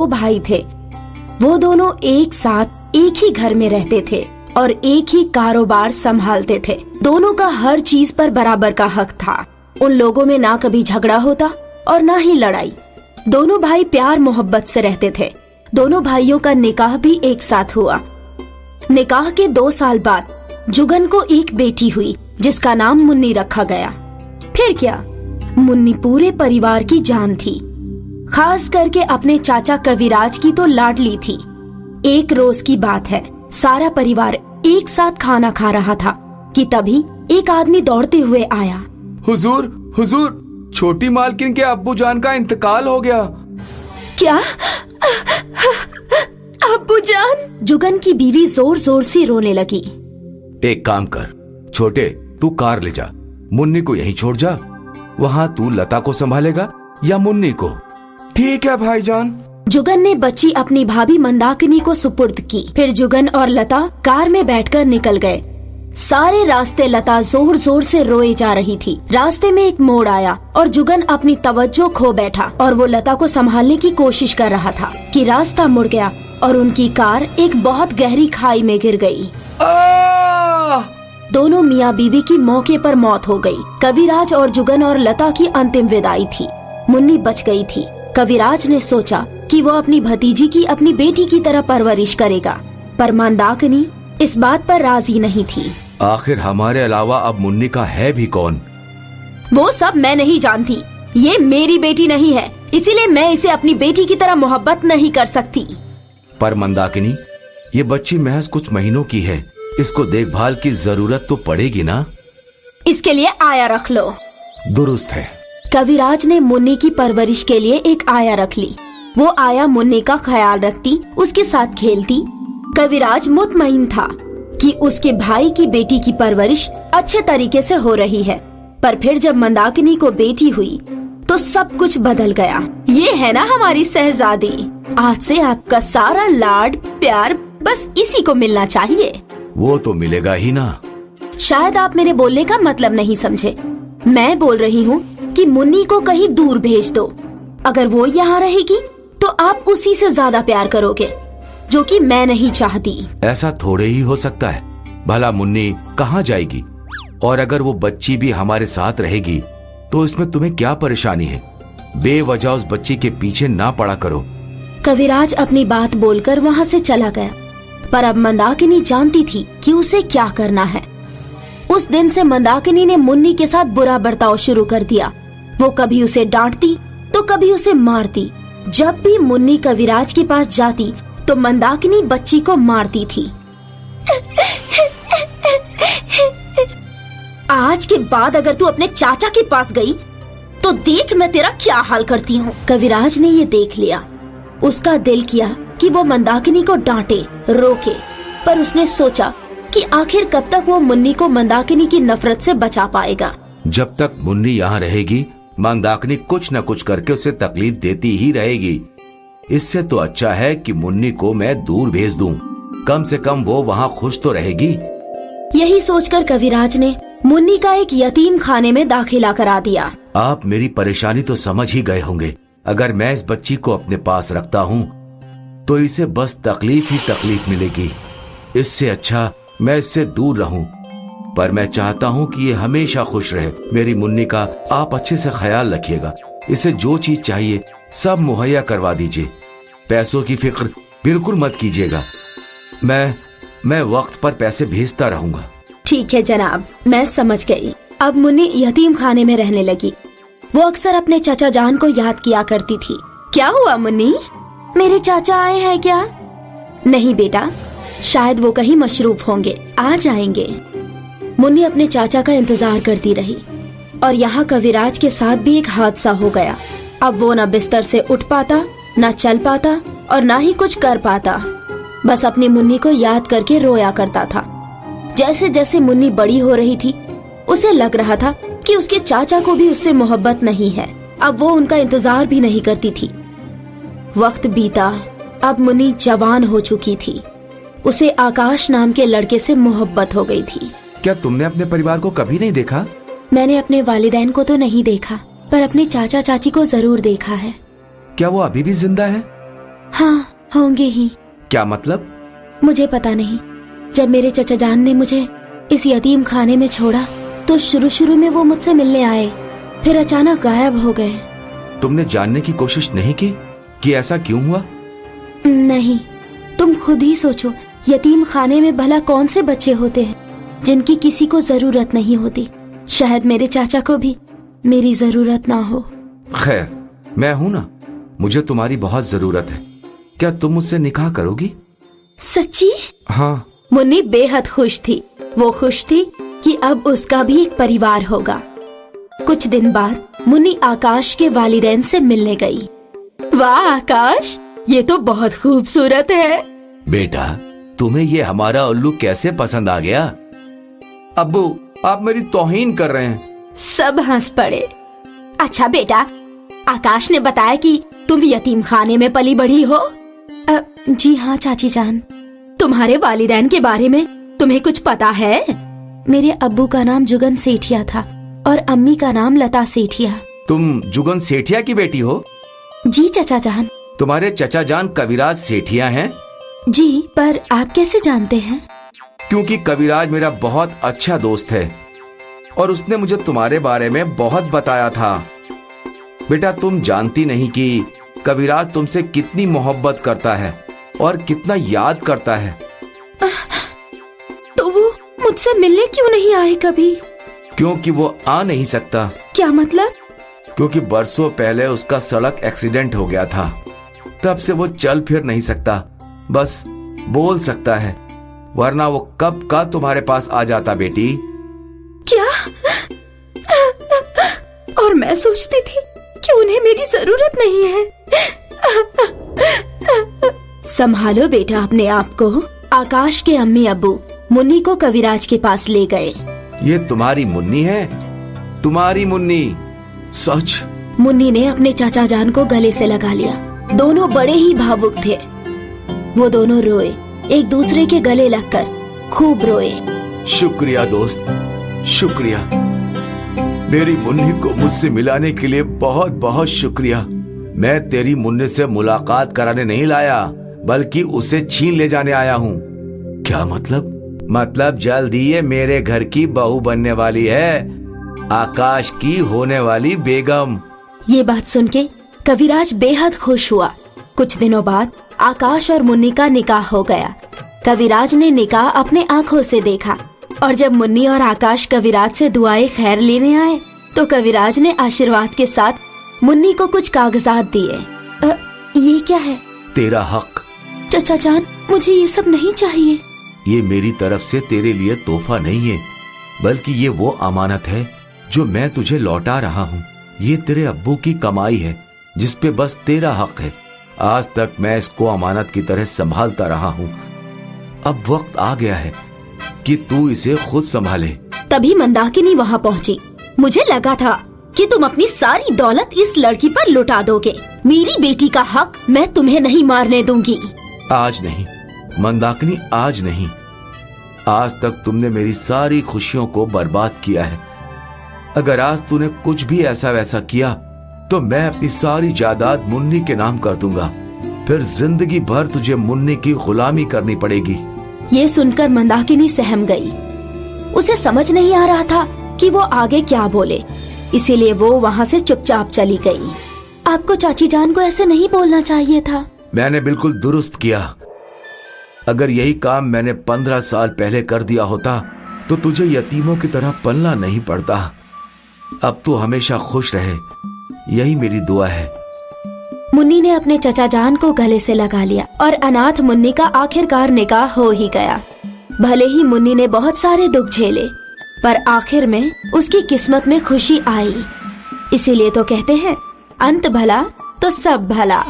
वो भाई थे। वो दोनों एक साथ एक ही घर में रहते थे और एक ही कारोबार संभालते थे। दोनों का हर चीज पर बराबर का हक था। उन लोगों में ना कभी झगड़ा होता और ना ही लड़ाई। दोनों भाई प्यार मोहब्बत से रहते थे। दोनों भाइयों का निकाह भी एक साथ हुआ। निकाह के 2 साल बाद जुगन को एक बेटी हुई जिसका नाम मुन्नी रखा गया। फिर क्या, मुन्नी पूरे परिवार की जान थी। खास करके अपने चाचा कविराज की तो लाडली थी। एक रोज की बात है, सारा परिवार एक साथ खाना खा रहा था कि तभी एक आदमी दौड़ते हुए आया। हुजूर, हुजूर, छोटी मालकिन के अब्बू जान का इंतकाल हो गया। क्या? अब्बू जान? जुगन की बीवी जोर जोर से रोने लगी। एक काम कर छोटे, तू कार ले जा, मुन्नी को यहीं छोड़ जा। वहाँ तू लता को संभालेगा या मुन्नी को? ठीक है भाईजान। जुगन ने बच्ची अपनी भाभी मंदाकिनी को सुपुर्द की। फिर जुगन और लता कार में बैठकर निकल गए। सारे रास्ते लता जोर जोर से रोए जा रही थी। रास्ते में एक मोड़ आया और जुगन अपनी तवज्जो खो बैठा और वो लता को संभालने की कोशिश कर रहा था कि रास्ता मुड़ गया और उनकी कार एक बहुत गहरी खाई में गिर गई। दोनों मियाँ बीवी की मौके पर मौत हो गई। कविराज और जुगन और लता की अंतिम विदाई थी। मुन्नी बच गई थी। कविराज ने सोचा कि वो अपनी भतीजी की अपनी बेटी की तरह परवरिश करेगा, पर मंदाकिनी इस बात पर राजी नहीं थी। आखिर हमारे अलावा अब मुन्नी का है भी कौन? वो सब मैं नहीं जानती। ये मेरी बेटी नहीं है, इसीलिए मैं इसे अपनी बेटी की तरह मोहब्बत नहीं कर सकती। पर मंदाकिनी, ये बच्ची महज कुछ महीनों की है, इसको देखभाल की जरूरत तो पड़ेगी ना? इसके लिए आया रख लो। दुरुस्त है। कविराज ने मुन्नी की परवरिश के लिए एक आया रख ली। वो आया मुन्नी का ख्याल रखती, उसके साथ खेलती। कविराज मुतमईन था कि उसके भाई की बेटी की परवरिश अच्छे तरीके से हो रही है। पर फिर जब मंदाकिनी को बेटी हुई तो सब कुछ बदल गया। ये है ना हमारी शहजादी। आज से आपका सारा लाड प्यार बस इसी को मिलना चाहिए। वो तो मिलेगा ही ना। शायद आप मेरे बोलने का मतलब नहीं समझे। मैं बोल रही हूँ कि मुन्नी को कहीं दूर भेज दो। अगर वो यहाँ रहेगी तो आप उसी से ज्यादा प्यार करोगे, जो कि मैं नहीं चाहती। ऐसा थोड़े ही हो सकता है। भला मुन्नी कहाँ जाएगी? और अगर वो बच्ची भी हमारे साथ रहेगी तो इसमें तुम्हें क्या परेशानी है? बेवजह उस बच्ची के पीछे ना पड़ा करो। कविराज अपनी बात बोलकर वहाँ से चला गया। पर अब मंदाकिनी जानती थी कि उसे क्या करना है। उस दिन से मंदाकिनी ने मुन्नी के साथ बुरा बर्ताव शुरू कर दिया। वो कभी उसे डांटती तो कभी उसे मारती। जब भी मुन्नी कविराज के पास जाती तो मंदाकिनी बच्ची को मारती थी। आज के बाद अगर तू अपने चाचा के पास गई तो देख मैं तेरा क्या हाल करती हूँ। कविराज ने ये देख लिया। उसका दिल किया कि वो मंदाकिनी को डांटे, रोके, पर उसने सोचा कि आखिर कब तक वो मुन्नी को मंदाकिनी की नफरत से बचा पाएगा। जब तक मुन्नी यहाँ रहेगी मंदाकिनी कुछ न कुछ करके उसे तकलीफ देती ही रहेगी। इससे तो अच्छा है कि मुन्नी को मैं दूर भेज दूं। कम से कम वो वहाँ खुश तो रहेगी। यही सोचकर कविराज ने मुन्नी का एक यतीम खाने में दाखिला करा दिया। आप मेरी परेशानी तो समझ ही गए होंगे। अगर मैं इस बच्ची को अपने पास रखता हूँ तो इसे बस तकलीफ ही तकलीफ मिलेगी। इससे अच्छा मैं इससे दूर रहूं। पर मैं चाहता हूं कि ये हमेशा खुश रहे। मेरी मुन्नी का आप अच्छे से ख्याल रखिएगा। इसे जो चीज चाहिए सब मुहैया करवा दीजिए। पैसों की फिक्र बिल्कुल मत कीजिएगा। मैं वक्त पर पैसे भेजता रहूंगा। ठीक है जनाब, मैं समझ गई। अब मुन्नी यतीम खाने में रहने लगी। वो अक्सर अपने चाचा जान को याद किया करती थी। क्या हुआ मुन्नी, मेरे चाचा आए हैं क्या? नहीं बेटा, शायद वो कहीं मशरूफ होंगे, आ जाएंगे। मुन्नी अपने चाचा का इंतजार करती रही और यहाँ कविराज के साथ भी एक हादसा हो गया। अब वो न बिस्तर से उठ पाता, न चल पाता और न ही कुछ कर पाता। बस अपनी मुन्नी को याद करके रोया करता था। जैसे जैसे मुन्नी बड़ी हो रही थी उसे लग रहा था कि उसके चाचा को भी उससे मोहब्बत नहीं है। अब वो उनका इंतजार भी नहीं करती थी। वक्त बीता। अब मुन्नी जवान हो चुकी थी। उसे आकाश नाम के लड़के से मोहब्बत हो गई थी। क्या तुमने अपने परिवार को कभी नहीं देखा? मैंने अपने वालिदैन को तो नहीं देखा, पर अपने चाचा चाची को जरूर देखा है। क्या वो अभी भी जिंदा है? हाँ, होंगे ही। क्या मतलब? मुझे पता नहीं। जब मेरे चचा जान ने मुझे इस यतीम खाने में छोड़ा तो शुरू में वो मुझसे मिलने आए, फिर अचानक गायब हो गए। तुमने जानने की कोशिश नहीं की कि ऐसा क्यों हुआ? नहीं, तुम खुद ही सोचो, यतीम खाने में भला कौन से बच्चे होते हैं जिनकी किसी को जरूरत नहीं होती। शायद मेरे चाचा को भी मेरी जरूरत ना हो। खैर, मैं हूं ना, मुझे तुम्हारी बहुत जरूरत है। क्या तुम मुझसे निकाह करोगी? सच्ची? हाँ। मुन्नी बेहद खुश थी। वो खुश थी कि अब उसका भी एक परिवार होगा। कुछ दिन बाद मुन्नी आकाश के वालिदैन से मिलने गई। वाह आकाश, ये तो बहुत खूबसूरत है। बेटा, तुम्हें ये हमारा उल्लू कैसे पसंद आ गया? अब्बू, आप मेरी तौहीन कर रहे हैं। सब हंस पड़े। अच्छा बेटा, आकाश ने बताया कि तुम यतीम खाने में पली बढ़ी हो। जी हाँ चाची जान। तुम्हारे वालिदैन के बारे में तुम्हें कुछ पता है? मेरे अब्बू का नाम जुगन सेठिया था और अम्मी का नाम लता सेठिया। तुम जुगन सेठिया की बेटी हो? जी चचा जान। तुम्हारे चचा जान कविराज सेठिया हैं? जी, पर आप कैसे जानते हैं? क्योंकि कविराज मेरा बहुत अच्छा दोस्त है और उसने मुझे तुम्हारे बारे में बहुत बताया था। बेटा, तुम जानती नहीं कि कविराज तुमसे कितनी मोहब्बत करता है और कितना याद करता है। तो वो मुझसे मिलने क्यों नहीं आए कभी? क्योंकि वो आ नहीं सकता। क्या मतलब? क्योंकि बरसों पहले उसका सड़क एक्सीडेंट हो गया था। तब से वो चल फिर नहीं सकता, बस बोल सकता है, वरना वो कब का तुम्हारे पास आ जाता बेटी। क्या? और मैं सोचती थी कि उन्हें मेरी जरूरत नहीं है। संभालो बेटा अपने आप को। आकाश के अम्मी अब्बू मुन्नी को कविराज के पास ले गए। ये तुम्हारी मुन्नी है? तुम्हारी मुन्नी? सच? मुन्नी ने अपने चाचा जान को गले से लगा लिया। दोनों बड़े ही भावुक थे। वो दोनों रोए, एक दूसरे के गले लगकर खूब रोए। शुक्रिया दोस्त, शुक्रिया। मेरी मुन्नी को मुझसे मिलाने के लिए बहुत बहुत शुक्रिया। मैं तेरी मुन्नी से मुलाकात कराने नहीं लाया, बल्कि उसे छीन ले जाने आया हूँ। क्या मतलब? मतलब जल्द ही ये मेरे घर की बहू बनने वाली है, आकाश की होने वाली बेगम। ये बात सुन के कविराज बेहद खुश हुआ। कुछ दिनों बाद आकाश और मुन्नी का निकाह हो गया। कविराज ने निकाह अपने आँखों से देखा और जब मुन्नी और आकाश कविराज से दुआएं खैर लेने आए तो कविराज ने आशीर्वाद के साथ मुन्नी को कुछ कागजात दिए। ये क्या है? तेरा हक। चचा जान, मुझे ये सब नहीं चाहिए। ये मेरी तरफ से तेरे लिए तोहफा नहीं है, बल्कि ये वो अमानत है जो मैं तुझे लौटा रहा हूँ। ये तेरे अब्बू की कमाई है जिस पे बस तेरा हक है। आज तक मैं इसको अमानत की तरह संभालता रहा हूँ। अब वक्त आ गया है कि तू इसे खुद संभाले। तभी मंदाकिनी वहाँ पहुँची। मुझे लगा था कि तुम अपनी सारी दौलत इस लड़की पर लुटा दोगे। मेरी बेटी का हक मैं तुम्हें नहीं मारने दूंगी। आज नहीं मंदाकिनी, आज नहीं। आज तक तुमने मेरी सारी खुशियों को बर्बाद किया है। अगर आज तूने कुछ भी ऐसा वैसा किया तो मैं अपनी सारी जायदाद मुन्नी के नाम कर दूंगा। फिर जिंदगी भर तुझे मुन्नी की गुलामी करनी पड़ेगी। ये सुनकर मंदाकिनी सहम गई। उसे समझ नहीं आ रहा था कि वो आगे क्या बोले, इसीलिए वो वहाँ से चुपचाप चली गई। आपको चाची जान को ऐसे नहीं बोलना चाहिए था। मैंने बिल्कुल दुरुस्त किया। अगर यही काम मैंने 15 साल पहले कर दिया होता तो तुझे यतीमों की तरह पलना नहीं पड़ता। अब तू हमेशा खुश रहे, यही मेरी दुआ है। मुन्नी ने अपने चचा जान को गले से लगा लिया और अनाथ मुन्नी का आखिरकार निकाह हो ही गया। भले ही मुन्नी ने बहुत सारे दुख झेले, पर आखिर में उसकी किस्मत में खुशी आई। इसीलिए तो कहते हैं, अंत भला तो सब भला।